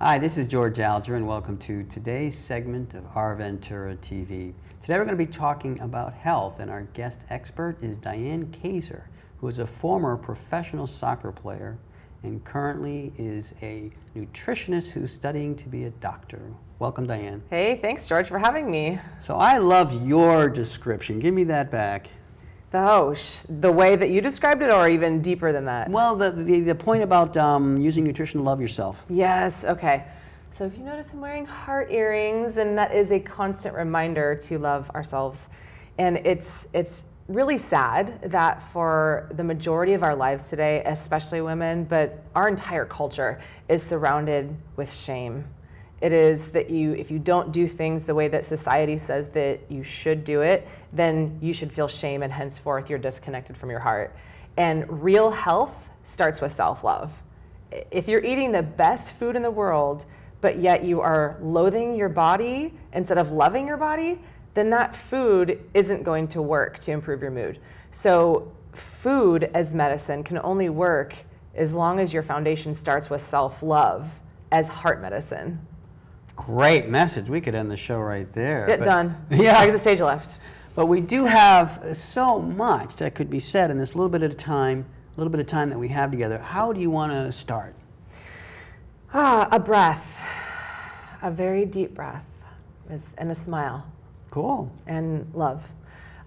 Hi, this is George Alger, and welcome to today's segment of Our Ventura TV. Today we're going to be talking about health, and our guest expert is Diane Kazer, who is a former professional soccer player and currently is a nutritionist who's studying to be a doctor. Welcome, Diane. Hey, thanks, George, for having me. So I love your description. Give me that back. The way that you described it, or even deeper than that? Well, the point about using nutrition to love yourself. Yes, okay. So if you notice I'm wearing heart earrings, and that is a constant reminder to love ourselves. And it's really sad that for the majority of our lives today, especially women, but our entire culture is surrounded with shame. It is that if you don't do things the way that society says that you should do it, then you should feel shame, and henceforth you're disconnected from your heart. And real health starts with self-love. If you're eating the best food in the world, but yet you are loathing your body instead of loving your body, then that food isn't going to work to improve your mood. So food as medicine can only work as long as your foundation starts with self-love as heart medicine. Great message. We could end the show right there. Done. Yeah. Exit stage left. But we do have so much that could be said in this little bit of time that we have together. How do you want to start? A breath. A very deep breath. And a smile. Cool. And love.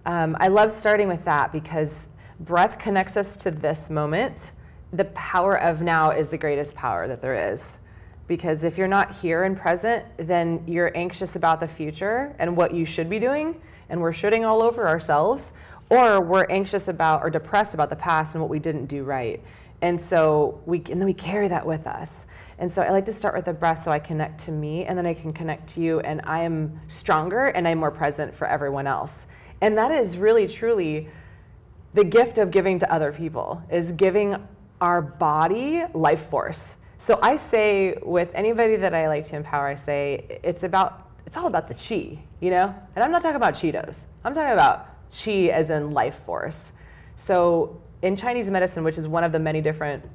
I love starting with that because breath connects us to this moment. The power of now is the greatest power that there is. Because if you're not here and present, then you're anxious about the future and what you should be doing, and we're shooting all over ourselves, or we're anxious about or depressed about the past and what we didn't do right. And so then we carry that with us. And so I like to start with the breath so I connect to me, and then I can connect to you, and I am stronger and I'm more present for everyone else. And that is really, truly the gift of giving to other people, is giving our body life force. So I say with anybody that I like to empower, I say it's all about the chi, you know? And I'm not talking about Cheetos. I'm talking about chi as in life force. So in Chinese medicine, which is one of the many different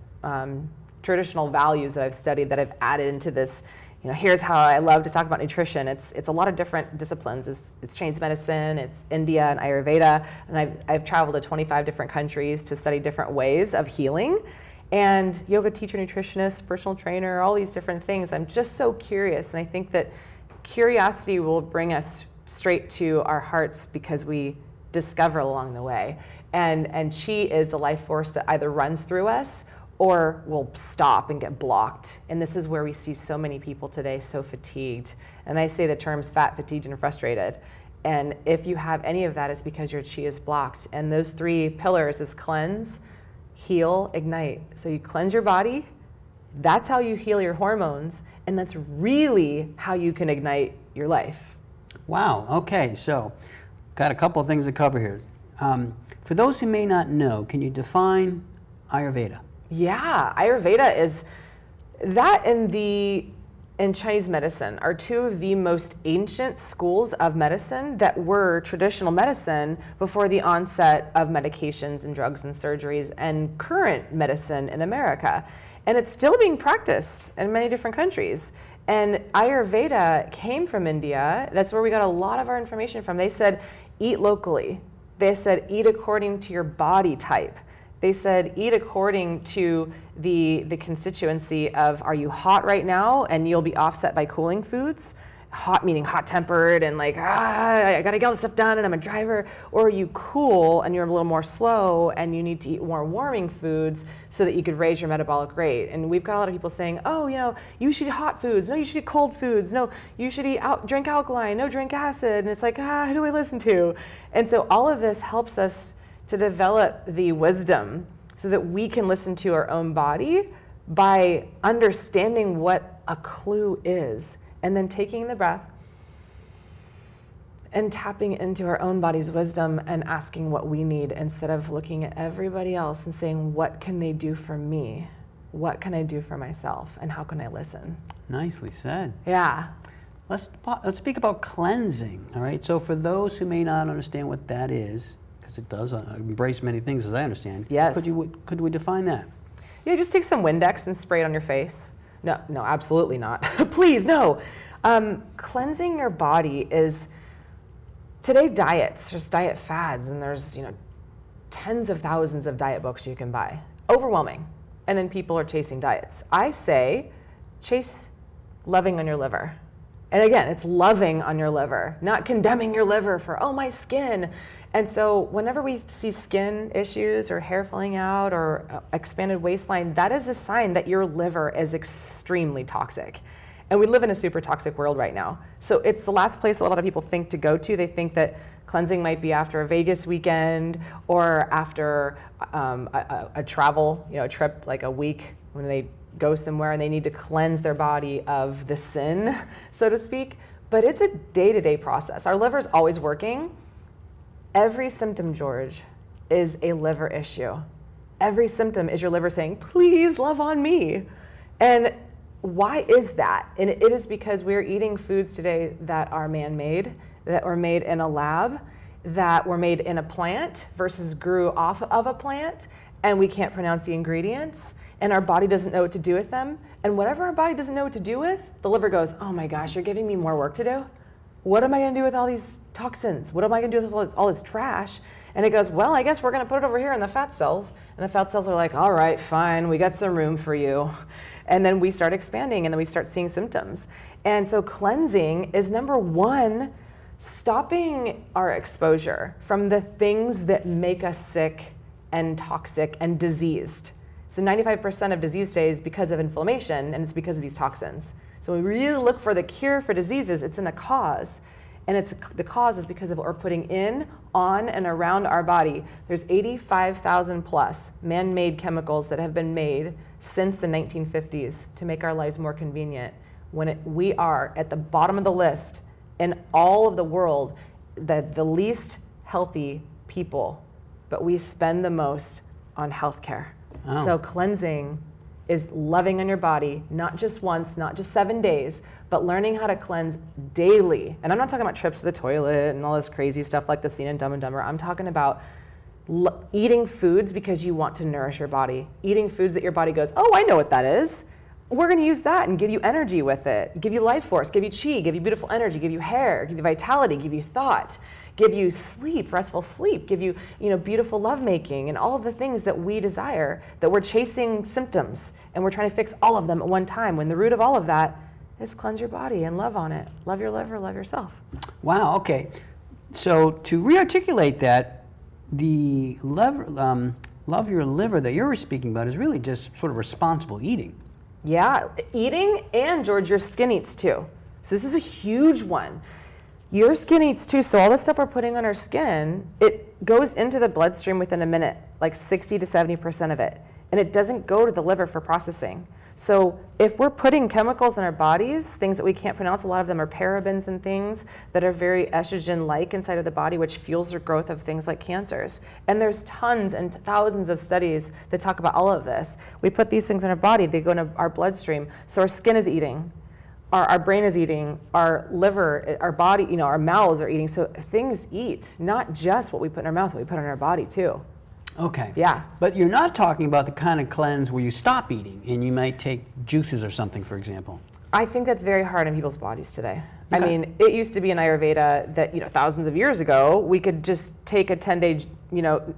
traditional values that I've studied that I've added into this, here's how I love to talk about nutrition. It's a lot of different disciplines. It's Chinese medicine, it's India and Ayurveda, and I've traveled to 25 different countries to study different ways of healing. And yoga teacher, nutritionist, personal trainer, all these different things. I'm just so curious, and I think that curiosity will bring us straight to our hearts because we discover along the way. And chi is the life force that either runs through us or will stop and get blocked. And this is where we see so many people today so fatigued. And I say the terms fat, fatigued, and frustrated. And if you have any of that, it's because your chi is blocked. And those three pillars is cleanse, heal, ignite. So you cleanse your body, that's how you heal your hormones, and that's really how you can ignite your life. Wow, okay, so got a couple of things to cover here. For those who may not know, can you define Ayurveda? Yeah, Ayurveda is that in Chinese medicine are two of the most ancient schools of medicine that were traditional medicine before the onset of medications and drugs and surgeries and current medicine in America. And it's still being practiced in many different countries. And Ayurveda came from India. That's where we got a lot of our information from. They said, eat locally. They said, eat according to your body type. They said, eat according to the constituency of, are you hot right now? And you'll be offset by cooling foods. Hot meaning hot-tempered and like, I gotta get all this stuff done and I'm a driver. Or are you cool and you're a little more slow and you need to eat more warming foods so that you could raise your metabolic rate. And we've got a lot of people saying, you should eat hot foods. No, you should eat cold foods. No, you should drink alkaline. No, drink acid. And it's like, who do I listen to? And so all of this helps us to develop the wisdom so that we can listen to our own body by understanding what a clue is, and then taking the breath and tapping into our own body's wisdom and asking what we need instead of looking at everybody else and saying, what can they do for me? What can I do for myself? And how can I listen? Nicely said. Yeah. Let's speak about cleansing, all right? So for those who may not understand what that is, because it does embrace many things as I understand. Yes. Could we define that? Yeah, just take some Windex and spray it on your face. No, absolutely not. Please, no. Cleansing your body is, today diets, there's diet fads, and there's, tens of thousands of diet books you can buy. Overwhelming. And then people are chasing diets. I say, chase loving on your liver. And again, it's loving on your liver, not condemning your liver for, oh, my skin. And so whenever we see skin issues or hair falling out or expanded waistline, that is a sign that your liver is extremely toxic. And we live in a super toxic world right now. So it's the last place a lot of people think to go to. They think that cleansing might be after a Vegas weekend or after a travel, a trip like a week when they go somewhere and they need to cleanse their body of the sin, so to speak. But it's a day-to-day process. Our liver's always working. Every symptom, George, is a liver issue. Every symptom is your liver saying, please love on me. And why is that? And it is because we're eating foods today that are man-made, that were made in a lab, that were made in a plant versus grew off of a plant, and we can't pronounce the ingredients, and our body doesn't know what to do with them. And whatever our body doesn't know what to do with, the liver goes, oh my gosh, you're giving me more work to do? What am I gonna do with all these toxins? What am I gonna do with all this trash? And it goes, well, I guess we're gonna put it over here in the fat cells. And the fat cells are like, all right, fine, we got some room for you. And then we start expanding and then we start seeing symptoms. And so cleansing is number one, stopping our exposure from the things that make us sick and toxic and diseased. So 95% of disease today is because of inflammation, and it's because of these toxins. So when we really look for the cure for diseases, it's in the cause. And the cause is because of what we're putting in, on, and around our body. There's 85,000 plus man-made chemicals that have been made since the 1950s to make our lives more convenient. When we are at the bottom of the list in all of the world, the least healthy people, but we spend the most on healthcare. Oh. So cleansing is loving on your body, not just once, not just 7 days, but learning how to cleanse daily. And I'm not talking about trips to the toilet and all this crazy stuff like the scene in Dumb and Dumber. I'm talking about eating foods because you want to nourish your body. Eating foods that your body goes, oh, I know what that is. We're gonna use that and give you energy with it, give you life force, give you chi, give you beautiful energy, give you hair, give you vitality, give you thought, give you sleep, restful sleep, give you, beautiful lovemaking and all of the things that we desire, that we're chasing symptoms and we're trying to fix all of them at one time, when the root of all of that is cleanse your body and love on it. Love your liver, love yourself. Wow, okay. So to re-articulate that, the love your liver that you're speaking about is really just sort of responsible eating. Yeah, eating, and George, your skin eats too. So this is a huge one. Your skin eats too, so all the stuff we're putting on our skin, it goes into the bloodstream within a minute, like 60 to 70% of it, and it doesn't go to the liver for processing. So if we're putting chemicals in our bodies, things that we can't pronounce, a lot of them are parabens and things that are very estrogen-like inside of the body, which fuels the growth of things like cancers. And there's tons and thousands of studies that talk about all of this. We put these things in our body, they go into our bloodstream. So our skin is eating, our brain is eating, our liver, our body, our mouths are eating. So things eat, not just what we put in our mouth, what we put in our body too. Okay. Yeah. But you're not talking about the kind of cleanse where you stop eating and you might take juices or something, for example. I think that's very hard on people's bodies today. Okay. I mean, it used to be in Ayurveda that, thousands of years ago, we could just take a 10-day,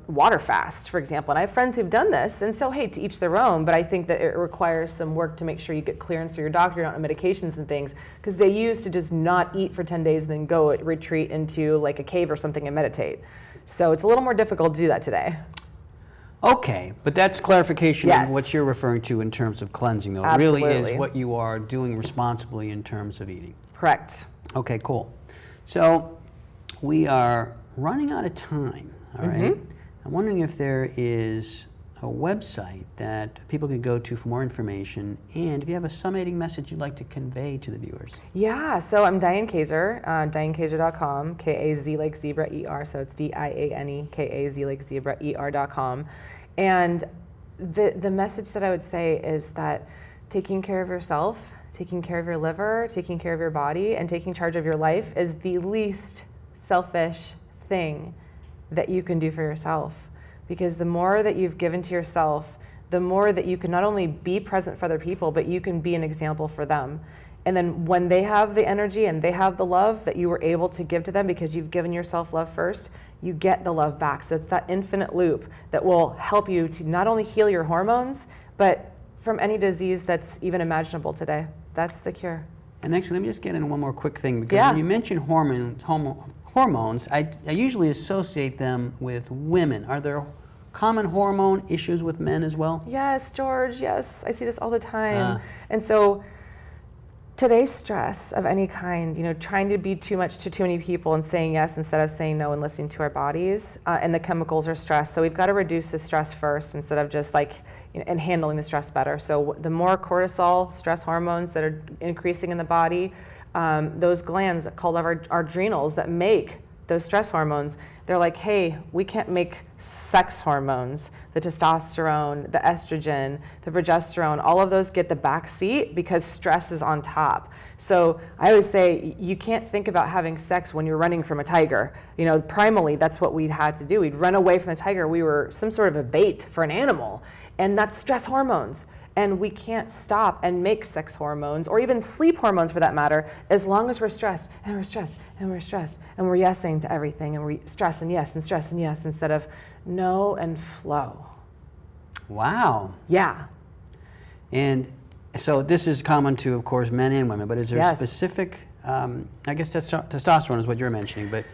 water fast, for example. And I have friends who've done this, and so, hey, to each their own, but I think that it requires some work to make sure you get clearance through your doctor, you're not on medications and things, because they used to just not eat for 10 days and then go retreat into like a cave or something and meditate. So it's a little more difficult to do that today. Okay, but that's clarification Yes. of what you're referring to in terms of cleansing, though. Absolutely. It really is what you are doing responsibly in terms of eating. Correct. Okay, cool. So we are running out of time, all right? I'm wondering if there is a website that people can go to for more information, and if you have a summating message you'd like to convey to the viewers. Yeah, so I'm Diane Kazer, DianeKazer.com, K-A-Z like zebra, E-R, so it's D-I-A-N-E, K-A-Z like zebra, E-R.com. And the message that I would say is that taking care of yourself, taking care of your liver, taking care of your body, and taking charge of your life is the least selfish thing that you can do for yourself. Because the more that you've given to yourself, the more that you can not only be present for other people, but you can be an example for them. And then when they have the energy and they have the love that you were able to give to them because you've given yourself love first, you get the love back. So it's that infinite loop that will help you to not only heal your hormones, but from any disease that's even imaginable today. That's the cure. And actually, let me just get in one more quick thing, because when you mention hormones, I usually associate them with women. Are there common hormone issues with men as well? Yes, George, yes. I see this all the time. And so today's stress of any kind, trying to be too much to too many people and saying yes instead of saying no and listening to our bodies, and the chemicals are stress. So we've got to reduce the stress first instead of just and handling the stress better. So the more cortisol, stress hormones that are increasing in the body, those glands called our adrenals that make those stress hormones, they're like, hey, we can't make sex hormones, the testosterone, the estrogen, the progesterone, all of those get the back seat because stress is on top. So I always say, you can't think about having sex when you're running from a tiger. Primally, that's what we'd had to do. We'd run away from the tiger. We were some sort of a bait for an animal, and that's stress hormones. And we can't stop and make sex hormones or even sleep hormones for that matter, as long as we're stressed and we're stressed and we're stressed and we're yesing to everything and we stress and yes instead of no and flow. Wow. Yeah. And so this is common to, of course, men and women, but is there specific, I guess testosterone is what you're mentioning, but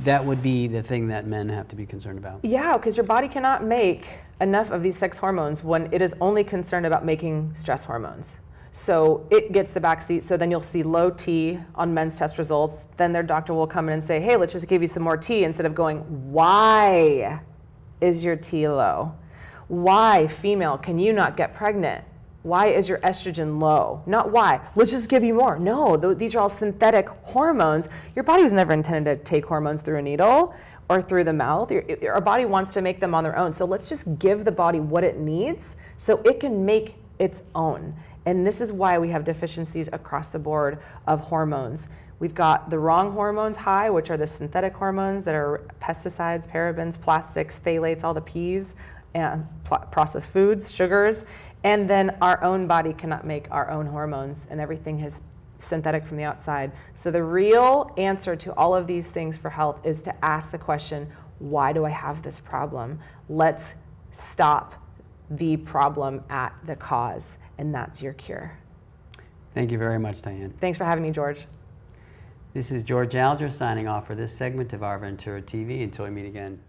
that would be the thing that men have to be concerned about. Yeah, because your body cannot make enough of these sex hormones when it is only concerned about making stress hormones. So it gets the backseat. So then you'll see low T on men's test results. Then their doctor will come in and say, hey, let's just give you some more T, instead of going, why is your T low? Why, female, can you not get pregnant? Why is your estrogen low? Not why, let's just give you more. No, these are all synthetic hormones. Your body was never intended to take hormones through a needle or through the mouth. Our body wants to make them on their own. So let's just give the body what it needs so it can make its own. And this is why we have deficiencies across the board of hormones. We've got the wrong hormones high, which are the synthetic hormones that are pesticides, parabens, plastics, phthalates, all the Ps, and processed foods, sugars. And then our own body cannot make our own hormones, and everything is synthetic from the outside. So the real answer to all of these things for health is to ask the question, why do I have this problem? Let's stop the problem at the cause, and that's your cure. Thank you very much, Diane. Thanks for having me, George. This is George Alger signing off for this segment of Our Ventura TV. Until we meet again.